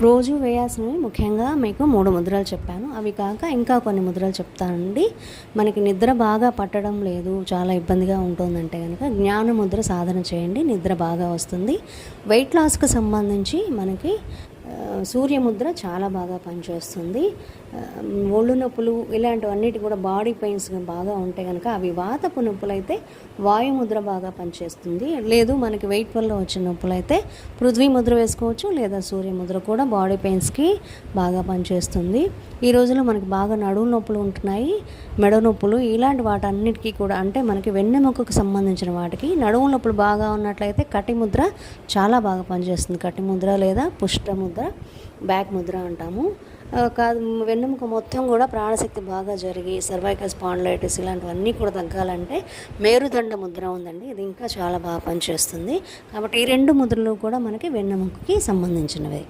రోజు వేయాల్సినవి ముఖ్యంగా మీకు 3 ముద్రలు చెప్పాను. అవి కాక ఇంకా కొన్ని ముద్రలు చెప్తానండి. మనకి నిద్ర బాగా పట్టడం లేదు, చాలా ఇబ్బందిగా ఉంటుందంటే కనుక జ్ఞాన ముద్ర సాధన చేయండి, నిద్ర బాగా వస్తుంది. వెయిట్ లాస్కి సంబంధించి మనకి సూర్యముద్ర చాలా బాగా పనిచేస్తుంది. ఒళ్ళు నొప్పులు ఇలాంటివన్నిటి కూడా బాడీ పెయిన్స్ బాగా ఉంటే కనుక అవి వాతపు నొప్పులైతే వాయుముద్ర బాగా పనిచేస్తుంది. లేదు మనకి వెయిట్ వల్ల వచ్చిన నొప్పులైతే పృథ్వీ ముద్ర వేసుకోవచ్చు, లేదా సూర్యముద్ర కూడా బాడీ పెయిన్స్కి బాగా పనిచేస్తుంది. ఈ రోజుల్లో మనకి బాగా నడుము నొప్పులు ఉంటున్నాయి, మెడ నొప్పులు, ఇలాంటి వాటన్నిటికీ కూడా అంటే మనకి వెన్నెముకకు సంబంధించిన వాటికి నడుము నొప్పులు బాగా ఉన్నట్లయితే కటి ముద్ర చాలా బాగా పనిచేస్తుంది. కటి ముద్ర లేదా పుష్ట ముద్ర, బ్యాక్ ముద్ర అంటాము. కాదు వెన్నెముక మొత్తం కూడా ప్రాణశక్తి బాగా జరిగి సర్వైకల్ స్పాండిలైటిస్ ఇలాంటివన్నీ కూడా తగ్గాలంటే మేరుదండ ముద్ర ఉందండి, ఇది ఇంకా చాలా బాగా పనిచేస్తుంది. కాబట్టి ఈ 2 ముద్రలు కూడా మనకి వెన్నెముకకి సంబంధించినవే.